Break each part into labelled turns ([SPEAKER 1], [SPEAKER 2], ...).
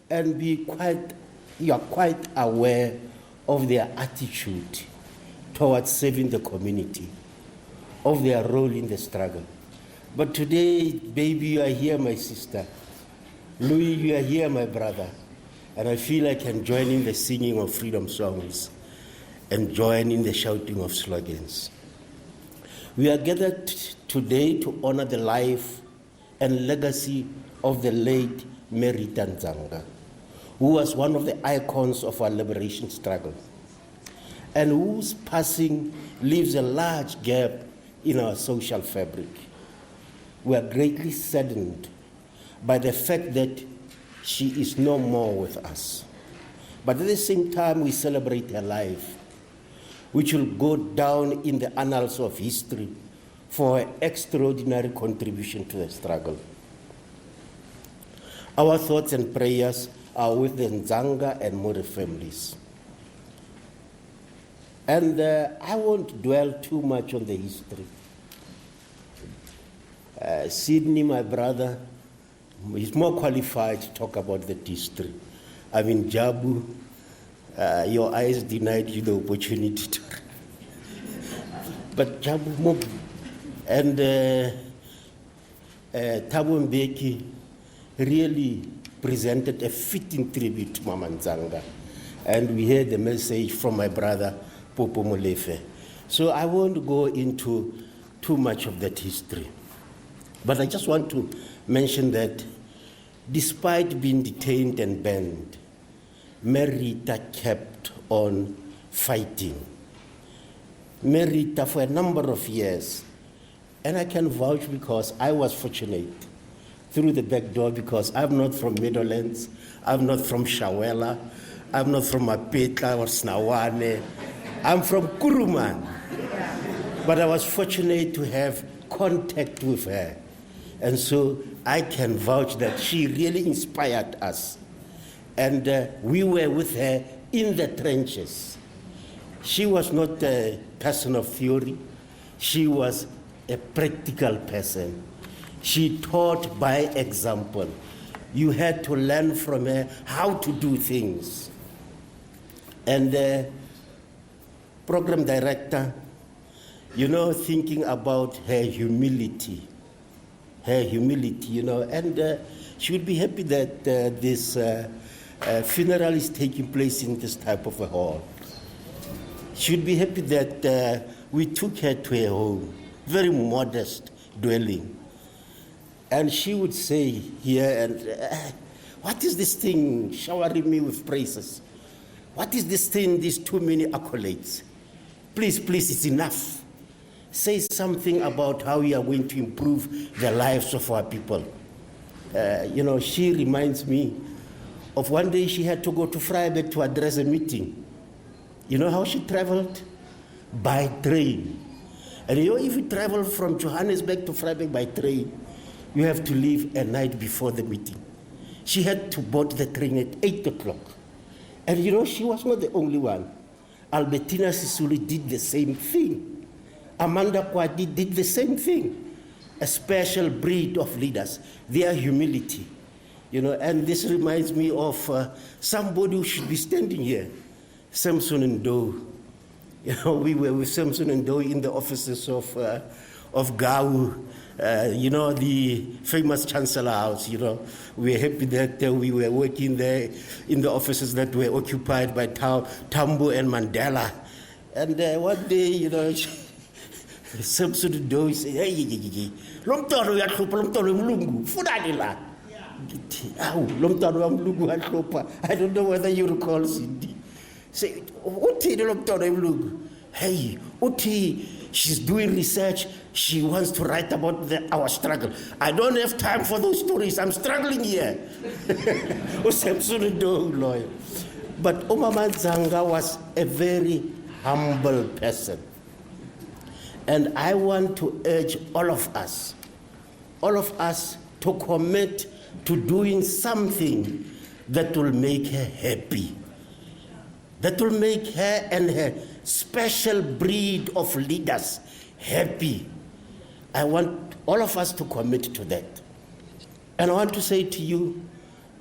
[SPEAKER 1] and you are quite aware of their attitude towards serving the community, of their role in the struggle. But today, baby, you are here, my sister. Louis, you are here, my brother. And I feel I can join in the singing of freedom songs and join in the shouting of slogans. We are gathered today to honor the life and legacy of the late Rita Ndzanga, who was one of the icons of our liberation struggle, and whose passing leaves a large gap in our social fabric. We are greatly saddened by the fact that she is no more with us. But at the same time, we celebrate her life, which will go down in the annals of history for her extraordinary contribution to the struggle. Our thoughts and prayers are with the Ndzanga and More families. And I won't dwell too much on the history. Sydney, my brother, is more qualified to talk about the history. I mean, Jabu, your eyes denied you the opportunity to. But Jabu and Thabo Mbeki really presented a fitting tribute to Mama Ndzanga. And we heard the message from my brother, Popo Molefe. So I won't go into too much of that history. But I just want to mention that despite being detained and banned, Rita kept on fighting. Rita for a number of years. And I can vouch because I was fortunate through the back door, because I'm not from Meadowlands, I'm not from Shawela, I'm not from Maape or Snawane, I'm from Kuruman. But I was fortunate to have contact with her. And so I can vouch that she really inspired us. And we were with her in the trenches. She was not a person of theory. She was a practical person. She taught by example. You had to learn from her how to do things. And the program director, thinking about her humility, and she would be happy that this funeral is taking place in this type of a hall. She would be happy that we took her to a home, very modest dwelling. And she would say here, and what is this thing showering me with praises? What is this thing, these too many accolades? Please, it's enough. Say something about how you are going to improve the lives of our people. She reminds me of one day she had to go to Vryburg to address a meeting. You know how she traveled? By train. And if you travel from Johannesburg to Vryburg by train, you have to leave a night before the meeting. She had to board the train at 8 o'clock. And she was not the only one. Albertina Sisulu did the same thing. Amanda Kwadi did the same thing. A special breed of leaders, their humility. And this reminds me of somebody who should be standing here, Samson and Doe. We were with Samson and Doe in the offices of Gau, the famous Chancellor House. We were happy that we were working there in the offices that were occupied by Tambo and Mandela. And one day, Samson and Doe said, hey, lomtoro uyahlupha lomtoro wemlungu funani la. Lomtoro wemlungu. I don't know whether you recall, Cindy. Say, uthi lomtoro wemlungu. Hey, uthi, she's doing research. She wants to write about our struggle. I don't have time for those stories. I'm struggling here. Samson and Doe lawyer. But Mama Ndzanga was a very humble person. And I want to urge all of us to commit to doing something that will make her happy, that will make her and her special breed of leaders happy. I want all of us to commit to that. And I want to say to you,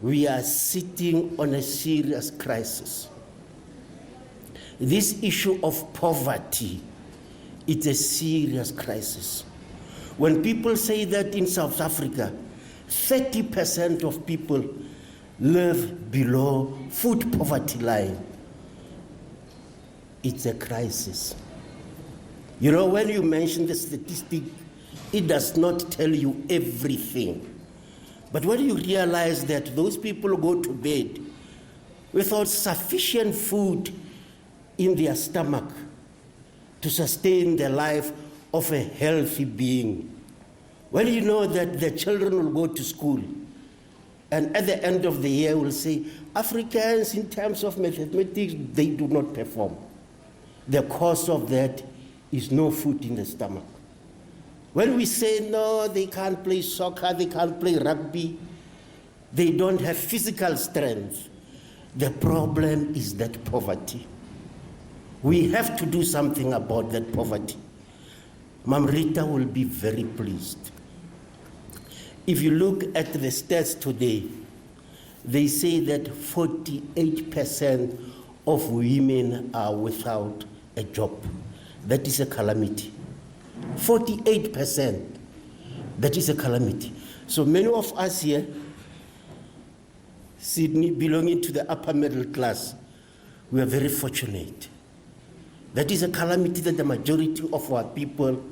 [SPEAKER 1] we are sitting on a serious crisis. This issue of poverty, it's a serious crisis. When people say that in South Africa, 30% of people live below food poverty line, it's a crisis. You know, when you mention the statistic, it does not tell you everything. But when you realize that those people go to bed without sufficient food in their stomach to sustain the life of a healthy being, when you know that the children will go to school and at the end of the year will say, Africans in terms of mathematics, they do not perform. The cause of that is no food in the stomach. When we say, no, they can't play soccer, they can't play rugby, they don't have physical strength, the problem is that poverty. We have to do something about that poverty. Ma'am Rita will be very pleased. If you look at the stats today, they say that 48% of women are without a job. That is a calamity. 48%. That is a calamity. So many of us here, Sydney, belonging to the upper middle class, we are very fortunate. That is a calamity that the majority of our people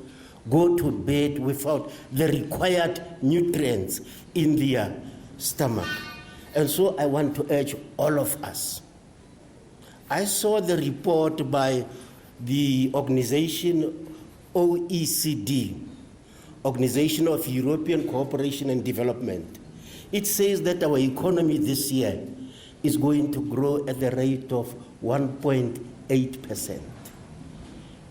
[SPEAKER 1] go to bed without the required nutrients in their stomach. And so I want to urge all of us. I saw the report by the organization OECD, Organization of European Cooperation and Development. It says that our economy this year is going to grow at the rate of 1.8%.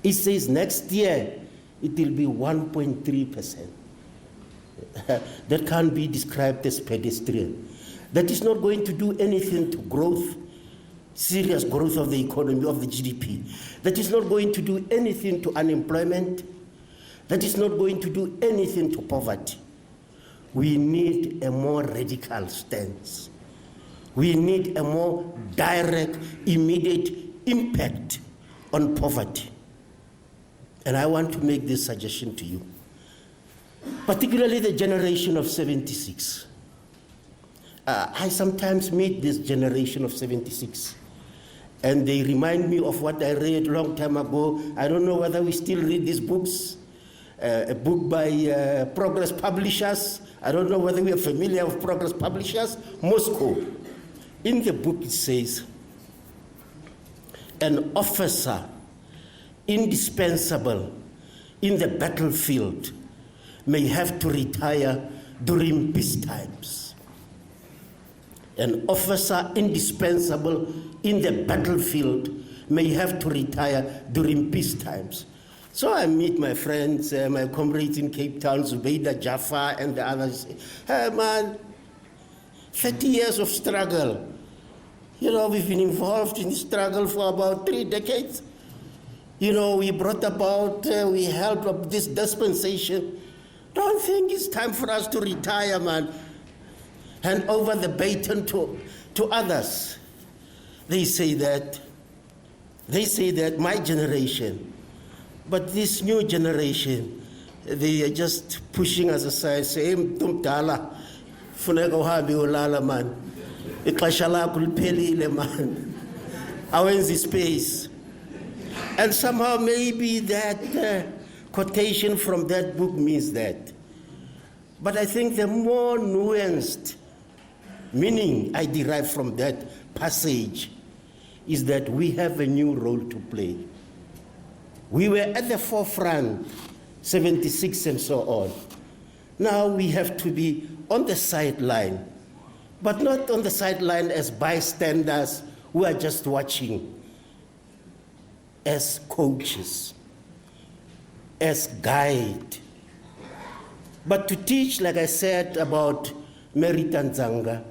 [SPEAKER 1] It says next year it will be 1.3%. That can't be described as pedestrian. That is not going to do anything to growth, serious growth of the economy, of the GDP. That is not going to do anything to unemployment. That is not going to do anything to poverty. We need a more radical stance. We need a more direct, immediate impact on poverty. And I want to make this suggestion to you, particularly the generation of 76. I sometimes meet this generation of 76, and they remind me of what I read a long time ago. I don't know whether we still read these books, a book by Progress Publishers. I don't know whether we are familiar with Progress Publishers, Moscow. In the book it says, an officer indispensable in the battlefield may have to retire during peace times. An officer indispensable in the battlefield may have to retire during peace times. So I meet my friends, my comrades in Cape Town, Zubeida Jaffa and the others. Hey man, 30 years of struggle. You know, we've been involved in the struggle for about 3 decades. You know, we brought about, we helped up this dispensation. Don't think it's time for us to retire, man. Hand over the baton to others. They say that my generation, but this new generation, they are just pushing us aside, saying, "Tumtala, funeka uhambe ulala man. Ixesha lakho liphelile man. Awenzi space." And somehow maybe that quotation from that book means that. But I think the more nuanced meaning I derive from that passage is that we have a new role to play. We were at the forefront, 76 and so on. Now we have to be on the sideline, but not on the sideline as bystanders who are just watching, as coaches, as guide. But to teach, like I said about Rita Ndzanga,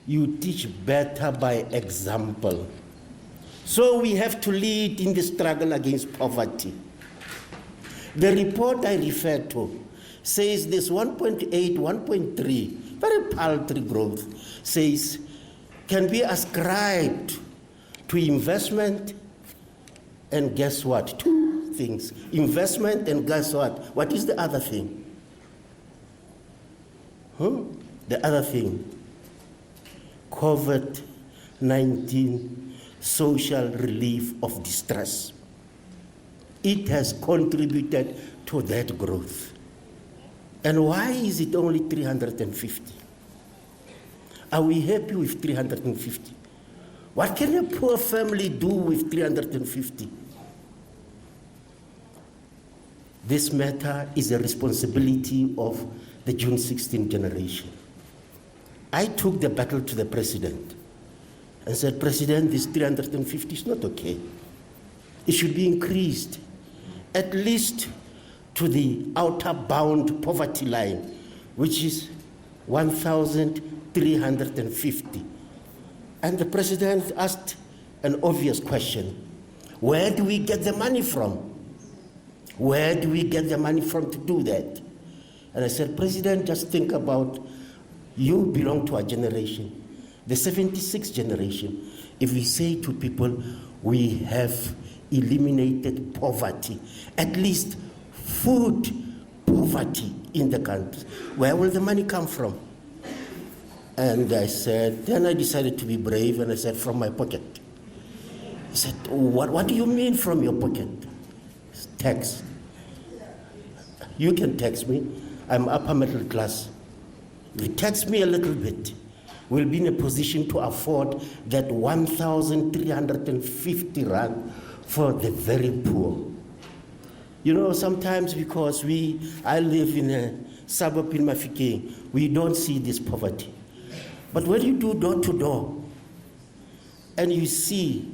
[SPEAKER 1] you teach better by example. So we have to lead in the struggle against poverty. The report I referred to says this 1.8, 1.3, very paltry growth. says can be ascribed to investment and guess what? Two things. Investment and guess what? What is the other thing? The other thing. COVID-19 social relief of distress. It has contributed to that growth. And why is it only 350? Are we happy with 350? What can a poor family do with 350? This matter is a responsibility of the June 16 generation. I took the battle to the president and said, President, this 350 is not okay. It should be increased, at least to the outer bound poverty line, which is 1,350. And the president asked an obvious question. Where do we get the money from? Where do we get the money from to do that? And I said, President, just think about, you belong to our generation, the 76 generation. If we say to people, we have eliminated poverty, at least food poverty in the country, where will the money come from? And I said, then I decided to be brave, and I said, from my pocket. He said, what do you mean from your pocket? Tax. You can tax me. I'm upper middle class. If you tax me a little bit, we'll be in a position to afford that 1,350 rand for the very poor. You know, sometimes because I live in a suburb in Mafikeng, we don't see this poverty. But when you do door to door, and you see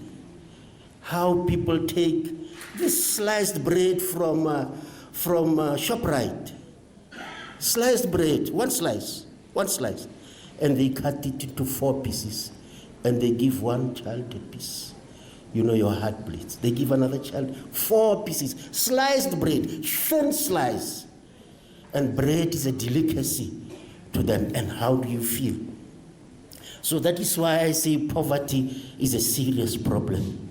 [SPEAKER 1] how people take this sliced bread from ShopRite, sliced bread, one slice, and they cut it into 4 pieces, and they give one child a piece. You know, your heart bleeds. They give another child 4 pieces, sliced bread, thin slice. And bread is a delicacy to them. And how do you feel? So that is why I say poverty is a serious problem.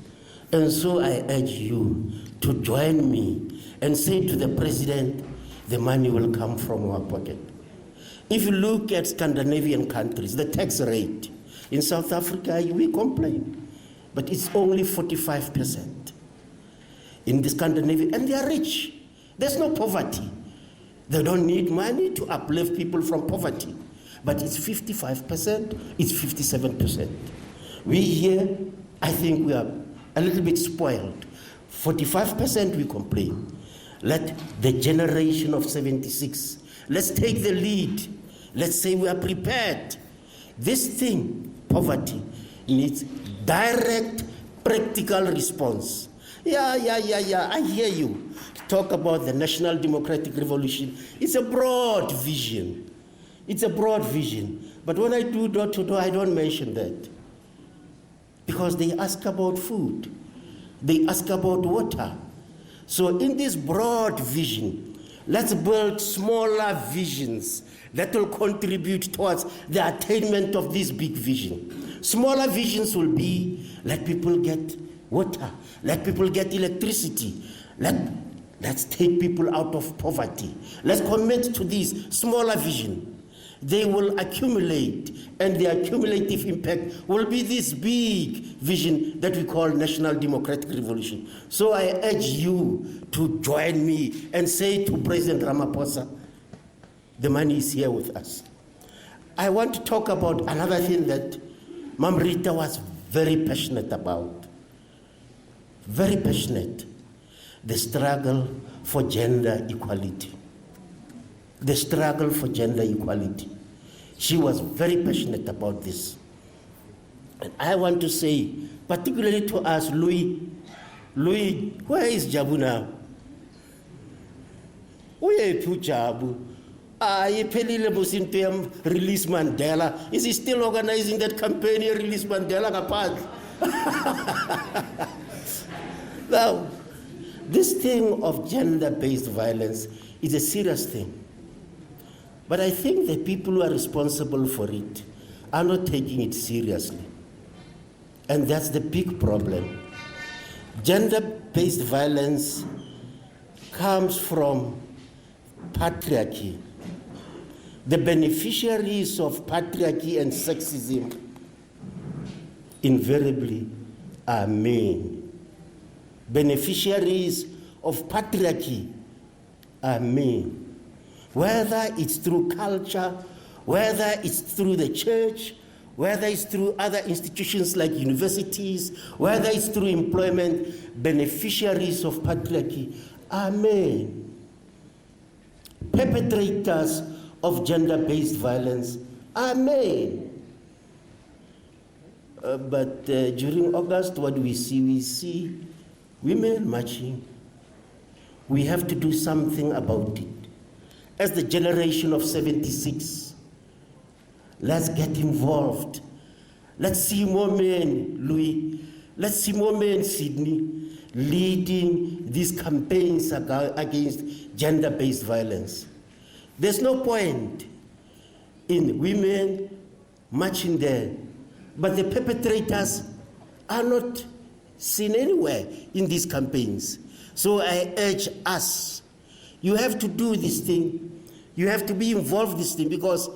[SPEAKER 1] And so I urge you to join me and say to the president, the money will come from our pocket. If you look at Scandinavian countries, the tax rate, in South Africa, we complain, but it's only 45%. In the Scandinavian, and they are rich. There's no poverty. They don't need money to uplift people from poverty. But it's 55%, it's 57%. We here, I think we are a little bit spoiled. 45% we complain. Let the generation of 76, let's take the lead. Let's say we are prepared. This thing, poverty, needs direct, practical response. Yeah, I hear you. Talk about the National Democratic Revolution. It's a broad vision. It's a broad vision. But when I do door to door, I don't mention that. Because they ask about food. They ask about water. So in this broad vision, let's build smaller visions that will contribute towards the attainment of this big vision. Smaller visions will be, let people get water, let people get electricity, let's take people out of poverty. Let's commit to this smaller vision. They will accumulate, and the accumulative impact will be this big vision that we call National Democratic Revolution. So I urge you to join me and say to President Ramaphosa, the money is here with us. I want to talk about another thing that Mam Rita was very passionate about. Very passionate. The struggle for gender equality. The struggle for gender equality. She was very passionate about this. And I want to say, particularly to us, Louis, where is Jabu now? Where is Jabu? Release Mandela. Is he still organizing that campaign, Release Mandela? Now, this thing of gender-based violence is a serious thing. But I think the people who are responsible for it are not taking it seriously. And that's the big problem. Gender-based violence comes from patriarchy. The beneficiaries of patriarchy and sexism invariably are men. Beneficiaries of patriarchy are men. Whether it's through culture, whether it's through the church, whether it's through other institutions like universities, whether it's through employment, beneficiaries of patriarchy are men. Perpetrators of gender-based violence are men. But during August, what do we see? We see women marching. We have to do something about it. As the generation of 76, let's get involved. Let's see more men, Louis. Let's see more men, Sydney, leading these campaigns against gender-based violence. There's no point in women marching there, but the perpetrators are not seen anywhere in these campaigns. So I urge us, you have to do this thing. You have to be involved in this thing, because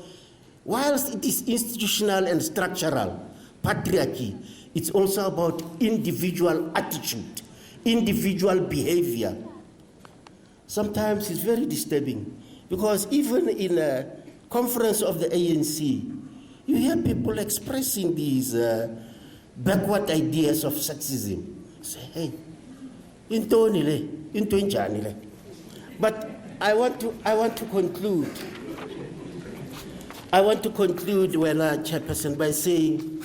[SPEAKER 1] whilst it is institutional and structural patriarchy, it's also about individual attitude, individual behavior. Sometimes it's very disturbing, because even in a conference of the ANC, you hear people expressing these backward ideas of sexism. Say, hey, intoni le, into njani le. But I want to conclude. I want to conclude, Chairperson, by saying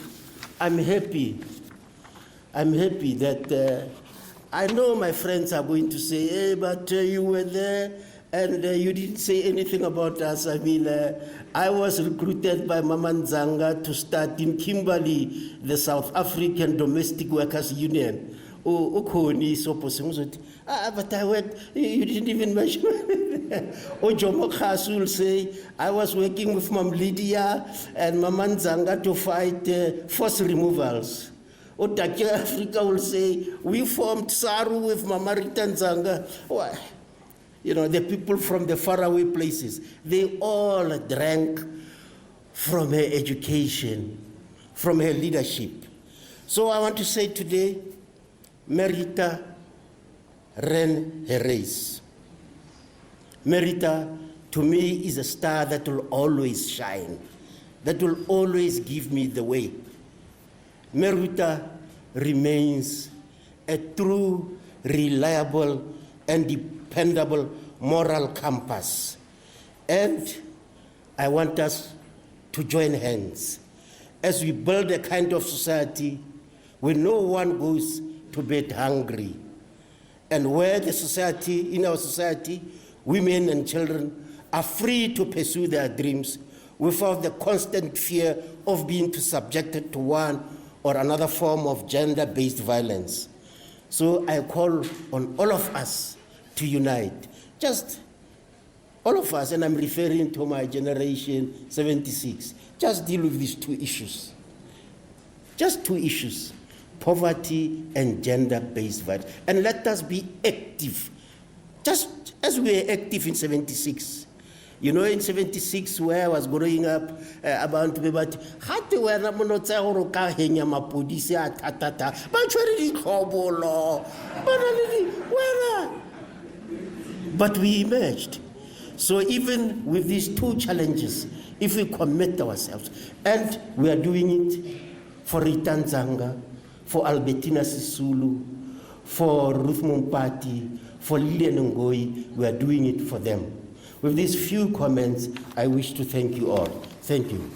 [SPEAKER 1] I'm happy that I know my friends are going to say, hey, but you were there and you didn't say anything about us. I mean, I was recruited by Mama Ndzanga to start in Kimberley, the South African Domestic Workers Union. But I worked, you didn't even mention Ojomo Khasu will say, I was working with Mam Lydia and Mama Ndzanga to fight forced removals. Otake Africa will say, we formed SARU with Mama Rita Ndzanga. Why? You know, the people from the faraway places, they all drank from her education, from her leadership. So I want to say today, Merita ran her race. Merita, to me, is a star that will always shine, that will always give me the way. Merita remains a true, reliable, and dependable moral compass. And I want us to join hands as we build a kind of society where no one goes to bed hungry, and where in our society, women and children are free to pursue their dreams without the constant fear of being subjected to one or another form of gender-based violence. So I call on all of us to unite, just all of us, and I'm referring to my generation 76, just deal with these two issues. Just two issues. Poverty and gender-based violence. And let us be active, just as we were active in 76. You know, in 76, where I was growing up, about but we emerged. So even with these two challenges, if we commit ourselves, and we are doing it for Rita Ndzanga, for Albertina Sisulu, for Ruth Mompati, for Lilian Ngoyi, we are doing it for them. With these few comments, I wish to thank you all. Thank you.